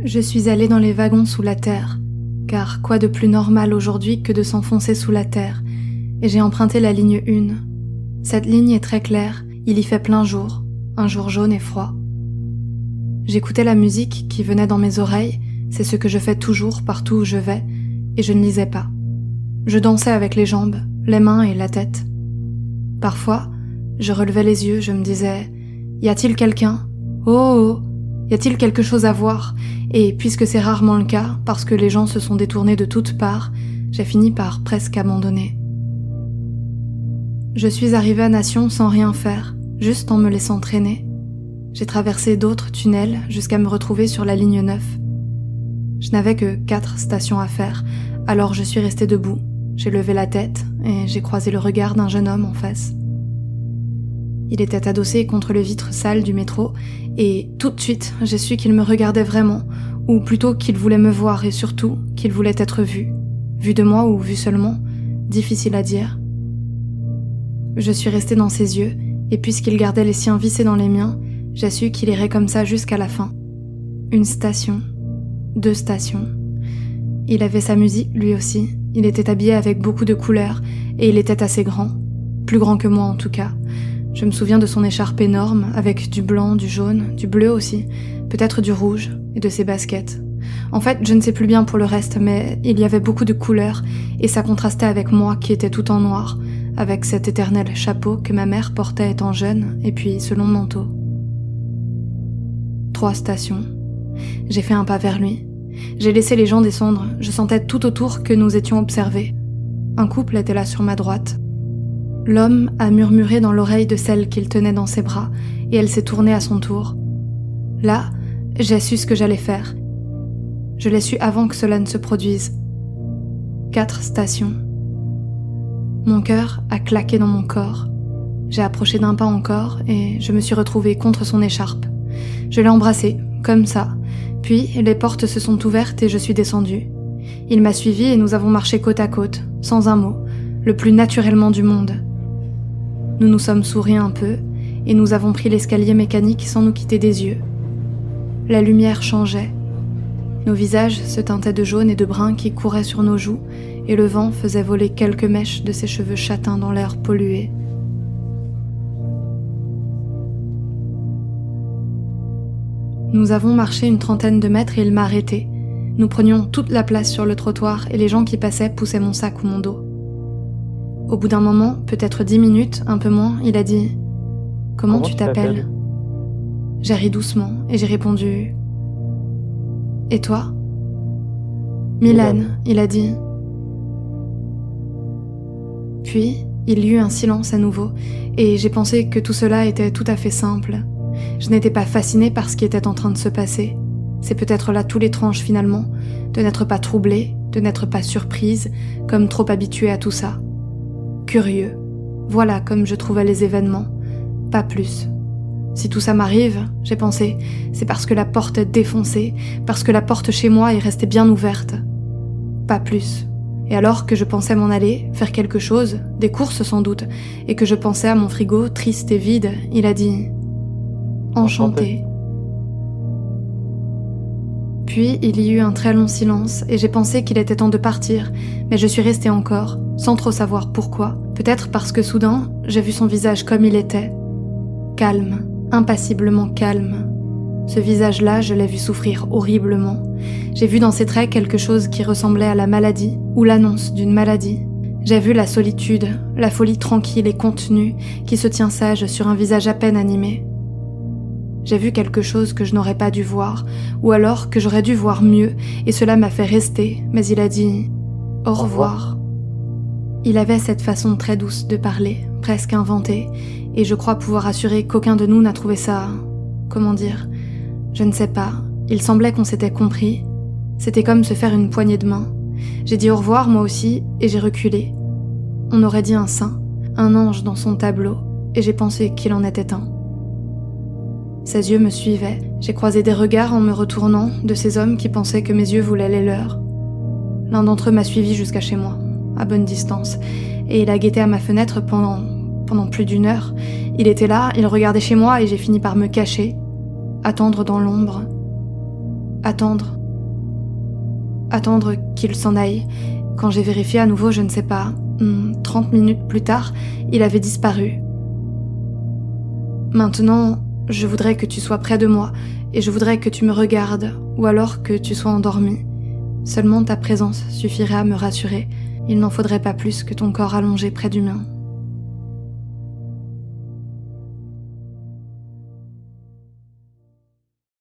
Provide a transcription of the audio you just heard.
Je suis allée dans les wagons sous la terre, car quoi de plus normal aujourd'hui que de s'enfoncer sous la terre, et j'ai emprunté la ligne 1. Cette ligne est très claire, il y fait plein jour, un jour jaune et froid. J'écoutais la musique qui venait dans mes oreilles, c'est ce que je fais toujours partout où je vais, et je ne lisais pas. Je dansais avec les jambes, les mains et la tête. Parfois, je relevais les yeux, je me disais « Y a-t-il quelqu'un ? Oh, y a-t-il quelque chose à voir ?» Et puisque c'est rarement le cas, parce que les gens se sont détournés de toutes parts, j'ai fini par presque abandonner. Je suis arrivée à Nation sans rien faire, juste en me laissant traîner. J'ai traversé d'autres tunnels jusqu'à me retrouver sur la ligne 9. Je n'avais que 4 stations à faire, alors je suis restée debout. J'ai levé la tête et j'ai croisé le regard d'un jeune homme en face. Il était adossé contre le vitre sale du métro et tout de suite j'ai su qu'il me regardait vraiment, ou plutôt qu'il voulait me voir et surtout qu'il voulait être vu. Vu de moi ou vu seulement, difficile à dire. Je suis restée dans ses yeux et puisqu'il gardait les siens vissés dans les miens, j'ai su qu'il irait comme ça jusqu'à la fin. 1 station, 2 stations. Il avait sa musique lui aussi, il était habillé avec beaucoup de couleurs et il était assez grand, plus grand que moi en tout cas. Je me souviens de son écharpe énorme, avec du blanc, du jaune, du bleu aussi, peut-être du rouge, et de ses baskets. En fait, je ne sais plus bien pour le reste, mais il y avait beaucoup de couleurs, et ça contrastait avec moi qui était tout en noir, avec cet éternel chapeau que ma mère portait étant jeune, et puis ce long manteau. 3 stations. J'ai fait un pas vers lui. J'ai laissé les gens descendre, je sentais tout autour que nous étions observés. Un couple était là sur ma droite. L'homme a murmuré dans l'oreille de celle qu'il tenait dans ses bras, et elle s'est tournée à son tour. Là, j'ai su ce que j'allais faire. Je l'ai su avant que cela ne se produise. 4 stations. Mon cœur a claqué dans mon corps. J'ai approché d'un pas encore, et je me suis retrouvée contre son écharpe. Je l'ai embrassé, comme ça, puis les portes se sont ouvertes et je suis descendue. Il m'a suivie et nous avons marché côte à côte, sans un mot, le plus naturellement du monde. Nous nous sommes souris un peu, et nous avons pris l'escalier mécanique sans nous quitter des yeux. La lumière changeait. Nos visages se teintaient de jaune et de brun qui couraient sur nos joues, et le vent faisait voler quelques mèches de ses cheveux châtains dans l'air pollué. Nous avons marché une 30aine de mètres et il m'a arrêté. Nous prenions toute la place sur le trottoir et les gens qui passaient poussaient mon sac ou mon dos. Au bout d'un moment, peut-être 10 minutes, un peu moins, il a dit « Comment tu t'appelles ?» J'ai ri doucement et j'ai répondu « Et toi ?» « Milan », il a dit. Puis, il y eut un silence à nouveau et j'ai pensé que tout cela était tout à fait simple. Je n'étais pas fascinée par ce qui était en train de se passer. C'est peut-être là tout l'étrange finalement, de n'être pas troublée, de n'être pas surprise, comme trop habituée à tout ça. Curieux. Voilà comme je trouvais les événements. Pas plus. Si tout ça m'arrive, j'ai pensé, c'est parce que la porte est défoncée, parce que la porte chez moi est restée bien ouverte. Pas plus. Et alors que je pensais m'en aller, faire quelque chose, des courses sans doute, et que je pensais à mon frigo triste et vide, il a dit « Enchanté ». Puis il y eut un très long silence et j'ai pensé qu'il était temps de partir, mais je suis restée encore, sans trop savoir pourquoi. Peut-être parce que soudain, j'ai vu son visage comme il était. Calme, impassiblement calme. Ce visage-là, je l'ai vu souffrir horriblement. J'ai vu dans ses traits quelque chose qui ressemblait à la maladie, ou l'annonce d'une maladie. J'ai vu la solitude, la folie tranquille et contenue qui se tient sage sur un visage à peine animé. J'ai vu quelque chose que je n'aurais pas dû voir, ou alors que j'aurais dû voir mieux, et cela m'a fait rester, mais il a dit « Au revoir ». Il avait cette façon très douce de parler, presque inventée, et je crois pouvoir assurer qu'aucun de nous n'a trouvé ça... Comment dire ? Je ne sais pas, il semblait qu'on s'était compris. C'était comme se faire une poignée de main. J'ai dit au revoir moi aussi, et j'ai reculé. On aurait dit un saint, un ange dans son tableau, et j'ai pensé qu'il en était un. Ses yeux me suivaient, j'ai croisé des regards en me retournant de ces hommes qui pensaient que mes yeux voulaient les leurs. L'un d'entre eux m'a suivi jusqu'à chez moi, à bonne distance, et il a guetté à ma fenêtre pendant plus d'1 heure. Il était là, il regardait chez moi et j'ai fini par me cacher, attendre dans l'ombre. Attendre attendre qu'il s'en aille. Quand j'ai vérifié à nouveau, je ne sais pas, 30 minutes plus tard, il avait disparu. Maintenant, je voudrais que tu sois près de moi, et je voudrais que tu me regardes, ou alors que tu sois endormi. Seulement ta présence suffirait à me rassurer. Il n'en faudrait pas plus que ton corps allongé près du mien.